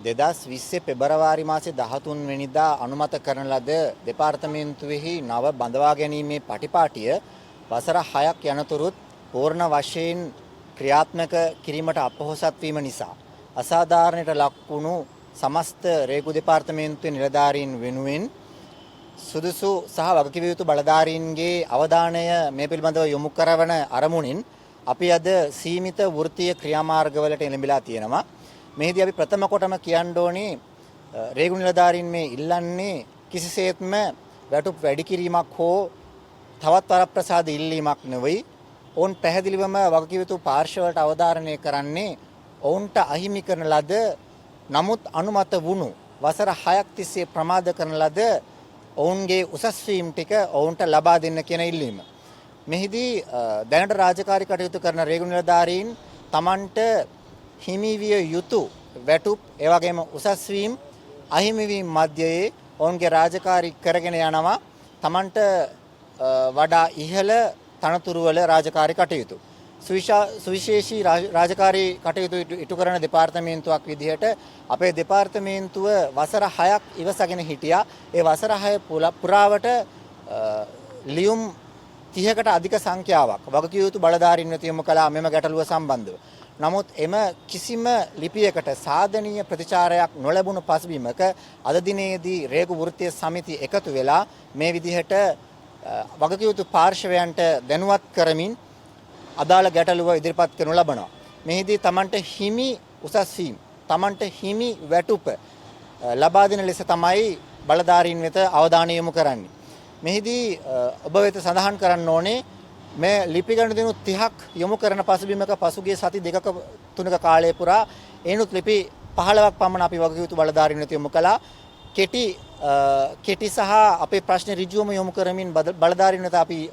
2020 පෙබරවාරි මාසේ 13 වෙනිදා අනුමත කරන ලද දෙපාර්තමේන්තුවේහි නව බඳවා ගැනීමේ පටිපාටිය වසර 6ක් යනතුරුත් පූර්ණ වශයෙන් ක්‍රියාත්මක කිරීමට අපොහොසත් වීම නිසා අසාධාරණයට ලක් වුණු සමස්ත රේගු දෙපාර්තමේන්තුවේ නිලධාරීන් වෙනුවෙන් සුදුසු සහ වගකිව යුතු බලධාරීන්ගේ අවධානය මේ පිළිබඳව යොමු කරවන අරමුණින් අපි අද සීමිත වෘත්තීය ක්‍රියාමාර්ගවලට එළඹිලා තියෙනවා. මෙහිදී අපි ප්‍රථම කොටම කියන්න ඕනේ රේගු නිලධාරීන් මේ ඉල්ලන්නේ කිසිසේත්ම වැටුප් වැඩි කිරීමක් හෝ තවත් වරප්‍රසාද ඉල්ලීමක් නෙවෙයි. ඔවුන් පැහැදිලිවම වගකිව යුතු පාර්ශවයට අවධාරණය කරන්නේ ඔවුන්ට අහිමි කරන ලද නමුත් අනුමත වුණු වසර 6ක් තිස්සේ ප්‍රමාද කරන ලද ඔවුන්ගේ උසස් වීම් ටික ඔවුන්ට ලබා දෙන්න කියන ඉල්ලීම. මෙහිදී දැනට රාජකාරී කටයුතු කරන රේගු නිලධාරීන් Tamanට හිමි විය යුතු වැටුප් එවැගේම උසස් වීම් අහිමි වීම මැදයේ ඔවුන්ගේ රාජකාරී කරගෙන යනවා. Tamanට වඩා ඉහළ තනතුරු වල රාජකාරී කටයුතු. සුවිශේෂී රාජකාරී කටයුතු ඉටු කරන දෙපාර්තමේන්තුවක් විදිහට අපේ දෙපාර්තමේන්තුව වසර 6ක් ඉවසගෙන හිටියා. ඒ වසර 6 පුරාවට ලියුම් 30කට අධික සංඛ්‍යාවක් වගකිව යුතු බලධාරීන් වෙත යොමු කළා මෙම ගැටලුව සම්බන්ධව. නමුත් එම කිසිම ලිපියකට සාධනීය ප්‍රතිචාරයක් නොලැබුණු පසුබිමක අද දිනේදී රේගු වෘත්තීය සමිති එකතු වෙලා මේ විදිහට වගකිව යුතු පාර්ශවයන්ට දැනුවත් කරමින් අදාළ ගැටලුව ඉදිරිපත් කරනු ලබනවා. මෙහිදී Tamanට හිමි උසස් වීම, Tamanට හිමි වැටුප ලබා දෙන ලෙස තමයි බලධාරීන් වෙත අවධානය යොමු කරන්නේ. මෙහිදී ඔබ වෙත සඳහන් කරන්න ඕනේ මේ ලිපි ගණන 30ක් යොමු කරන පසුබිමක පසුගිය සති දෙකක තුනක කාලය පුරා එනුත් ලිපි 15ක් පමණ අපි වගකිව යුතු බලධාරීන් වෙත යොමු කළා. කෙටි සහ අපේ ප්‍රශ්න ඍජුවම යොමු කරමින් බලධාරීන් වෙත අපි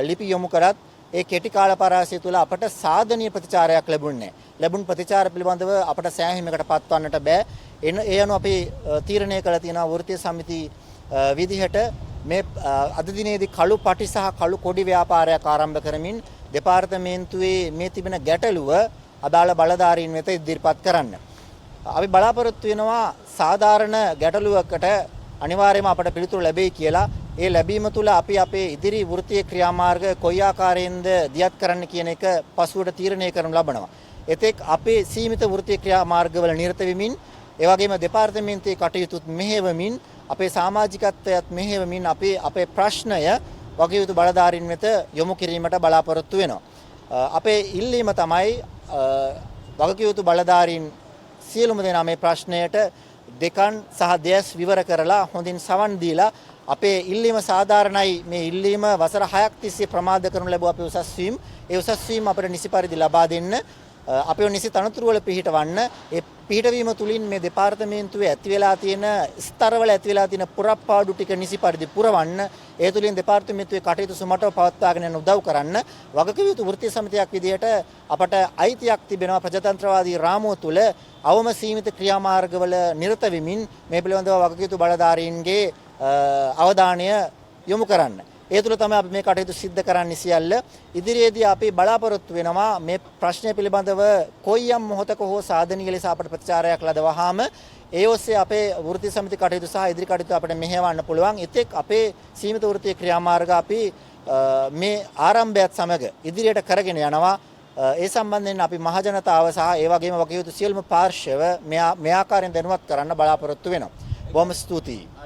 ලිපි යොමු කරත් ඒ කෙටි කාල පරාසය තුළ අපට සාධනීය ප්‍රතිචාරයක් ලැබුණේ නැහැ. ලැබුණු ප්‍රතිචාර පිළිබඳව අපට සෑහීමකට පත්වන්නට බෑ. ඒ අනුව අපි තීරණය කළ තියෙනවා වෘත්තීය සමිති විදිහට මේ අද දිනේදී කළු පටි සහ කළු කොඩි ව්‍යාපාරයක් ආරම්භ කරමින් දෙපාර්තමේන්තුවේ මේ තිබෙන ගැටලුව අදාළ බලධාරීන් වෙත ඉදිරිපත් කරන්න. අපි බලාපොරොත්තු වෙනවා සාධාරණ ගැටලුවකට අනිවාර්යයෙන්ම අපට පිළිතුරු ලැබෙයි කියලා. ඒ ලැබීම තුළ අපි අපේ ඉදිරි වෘත්තීය ක්‍රියාමාර්ග කොයි ආකාරයෙන්ද දියත් කරන්න කියන එක පසුවට තීරණය කරනු ලබනවා. එතෙක් අපේ සීමිත වෘත්තීය ක්‍රියාමාර්ගවල නිරත වෙමින් ඒ වගේම දෙපාර්තමේන්තුවේ කටයුතුත් මෙහෙයවමින් අපේ සමාජිකත්වයත් මෙහෙයවමින් අපේ ප්‍රශ්නය වගකිව යුතු බලධාරීන් වෙත යොමු කිරීමට බලාපොරොත්තු වෙනවා. අපේ ඉල්ලීම තමයි වගකිව යුතු බලධාරීන් සියලුම දෙනා මේ ප්‍රශ්නයට දෙකන් සහ දෙයස් විවර කරලා හොඳින් සවන් දීලා අපේ ඉල්ලීම සාධාරණයි. මේ ඉල්ලීම වසර 6ක් තිස්සේ ප්‍රමාද කරනු ලැබුව අපේ උසස් වීම ඒ උසස් වීම අපිට නිසි පරිදි ලබා දෙන්න අපේ නිසි තනතුරු වල පිහිටවන්න. ඒ පිහිටවීම තුලින් මේ දෙපාර්තමේන්තුවේ ඇති වෙලා තියෙන ස්තරවල ඇති වෙලා තියෙන පුරප්පාඩු ටික නිසි පරිදි පුරවන්න. ඒ තුලින් දෙපාර්තමේන්තුවේ කටයුතු සුමටව පවත්වාගෙන යන උදව් කරන්න. වගකිව යුතු වෘත්තීය සමිතියක් විදිහට අපට අයිතියක් තිබෙනවා ප්‍රජාතන්ත්‍රවාදී රාමුව තුල අවම සීමිත ක්‍රියාමාර්ගවල නිරත වෙමින් මේ පිළිබඳව වගකිව යුතු බලධාරීන්ගේ අවධානය යොමු කරන්න. ඒ තුළ තමයි අපි මේ කටයුතු සිද්ධ කරන්නේ සියල්ල. ඉදිරියේදී අපි බලාපොරොත්තු වෙනවා මේ ප්‍රශ්නය පිළිබඳව කොයියම් මොහොතක හෝ සාධනීය ලෙස අපට ප්‍රතිචාරයක් ලැබවහම ඒ ඔස්සේ අපේ වෘත්තීය සමිති කටයුතු සහ ඉදිරි කටයුතු අපිට මෙහෙයවන්න පුළුවන්. එතෙක් අපේ සීමිත වෘත්තීය ක්‍රියාමාර්ග අපි මේ ආරම්භයත් සමග ඉදිරියට කරගෙන යනවා. ඒ සම්බන්ධයෙන් අපි මහජනතාව සහ ඒ වගේම වගකිව යුතු සියලුම පාර්ශව මේ ආකාරයෙන් දැනුවත් කරන්න බලාපොරොත්තු වෙනවා. බොහොම ස්තුතියි.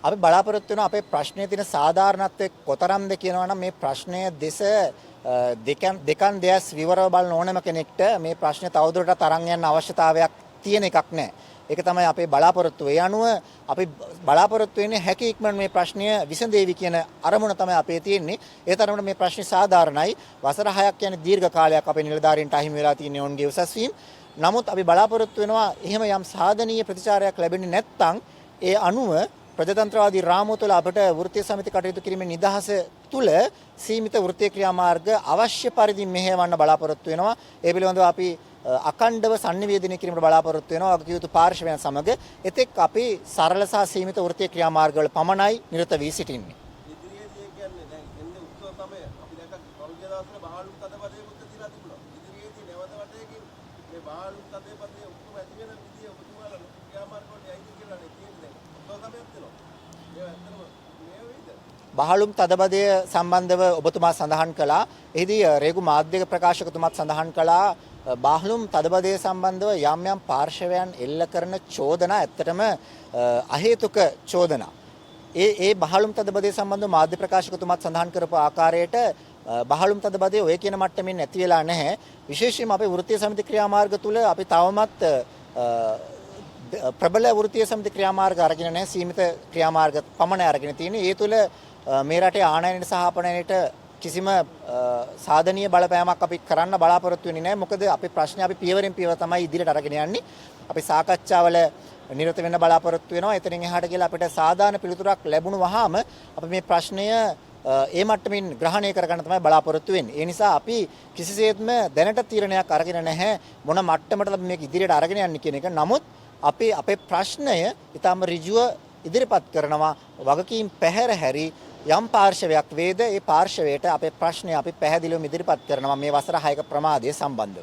අපි බලාපොරොත්තු වෙනවා අපේ ප්‍රශ්නයේ තියෙන සාධාරණත්වය කොතරම්ද කියනවා නම් මේ ප්‍රශ්නය දෙස දෙකන් දෙයස් විවරව බලන ඕනම කෙනෙක්ට මේ ප්‍රශ්නය තවදුරටත් අරන් යන්න අවශ්‍යතාවයක් තියෙන එකක් නැහැ. ඒක තමයි අපේ බලාපොරොත්තුව. ඒ අනුව අපි බලාපොරොත්තු වෙන්නේ හැකි ඉක්මන මේ ප්‍රශ්නය විසඳේවි කියන අරමුණ තමයි අපේ තියෙන්නේ. ඒ තරමට මේ ප්‍රශ්නේ සාධාරණයි. වසර 6ක් කියන්නේ දීර්ඝ කාලයක් අපේ නිලධාරීන්ට අහිමි වෙලා තියෙන ඔවුන්ගේ උසස් වීම. නමුත් අපි බලාපොරොත්තු වෙනවා එහෙම යම් සාධනීය ප්‍රතිචාරයක් ලැබෙන්නේ නැත්නම් ඒ අනුව ප්‍රජාතන්ත්‍රවාදී රාමුව තුළ අපට වෘත්තීය සමිති කටයුතු කිරීමේ නිදහස තුළ සීමිත වෘත්තීය ක්‍රියාමාර්ග අවශ්‍ය පරිදි මෙහෙයවන්න බලාපොරොත්තු වෙනවා. ඒ පිළිබඳව අපි අකණ්ඩව sannivedanaya කිරීමට බලාපොරොත්තු වෙනවා වගකිව යුතු පාර්ශවයන් සමග. එතෙක් අපි සරල සහ සීමිත වෘත්තීය ක්‍රියාමාර්ගවල පමණයි නිරත වී සිටින්නේ. ඉදිරියේදී කියන්නේ දැන් එන්නේ උත්සව සමය අපි දැක්ක පෞද්ගලික දවස්වල බහලුත් අධපදයේ මුත් තියලා තිබුණා. ඉදිරියේදී නැවත වටේකින් මේ බහලුත් අධපදයේ ඔක්කොම ඇති වෙන විදිය ඔබතුමාලා ක්‍රියාමාර්ග වලට යයිද කියලා නේ කියන්නේ දැන්. උත්සව සමයක් දෙනවා. ඒ ඇත්තටම මේ වෙයිද? බහලුම් තදබදය සම්බන්ධව ඔබතුමා සඳහන් කළා. එහිදී රේගු මාධ්‍ය ප්‍රකාශකතුමාත් සඳහන් කළා බහලුම් තදබදය සම්බන්ධව යම් යම් පාර්ශවයන් එල්ල කරන චෝදනා ඇත්තටම අහේතුක චෝදනා. ඒ බහලුම් තදබදය සම්බන්ධව මාධ්‍ය ප්‍රකාශකතුමාත් සඳහන් කරපු ආකාරයට බහලුම් තදබදය ඔය කියන මට්ටමින් නැති වෙලා නැහැ. විශේෂයෙන්ම අපේ වෘත්තීය සමිති ක්‍රියාමාර්ග තුල අපි තවමත් ප්‍රබල වෘත්තීය සමිති ක්‍රියාමාර්ග අරගෙන නැහැ. සීමිත ක්‍රියාමාර්ග පමණයි අරගෙන තියෙන්නේ. ඒ තුල මේ රටේ ආනයනයට සහ අපනයනයට කිසිම සාධනීය බලපෑමක් අපි කරන්න බලාපොරොත්තු වෙන්නේ නැහැ. මොකද අපේ ප්‍රශ්නේ අපි පියවරෙන් පියවර තමයි ඉදිරියට අරගෙන යන්නේ. අපි සාකච්ඡාවල නිරත වෙන්න බලාපොරොත්තු වෙනවා. එතනින් එහාට ගිහලා අපිට සාධාරණ පිළිතුරක් ලැබුණු වහාම අපි මේ ප්‍රශ්නය ඒ මට්ටමින් ග්‍රහණය කරගන්න තමයි බලාපොරොත්තු වෙන්නේ. ඒ නිසා අපි කිසිසේත්ම දැනට තීරණයක් අරගෙන නැහැ මොන මට්ටමටද අපි මේක ඉදිරියට අරගෙන යන්නේ කියන එක. නමුත් අපි අපේ ප්‍රශ්නය ඊටම ඍජුව ඉදිරිපත් කරනවා. වගකීම් පැහැර හැරි යම් පාර්ශවයක් වේද ඒ පාර්ශවයට අපේ ප්‍රශ්නය අපි පැහැදිලිවම ඉදිරිපත් කරනවා මේ වසර 6ක ප්‍රමාදය සම්බන්ධව.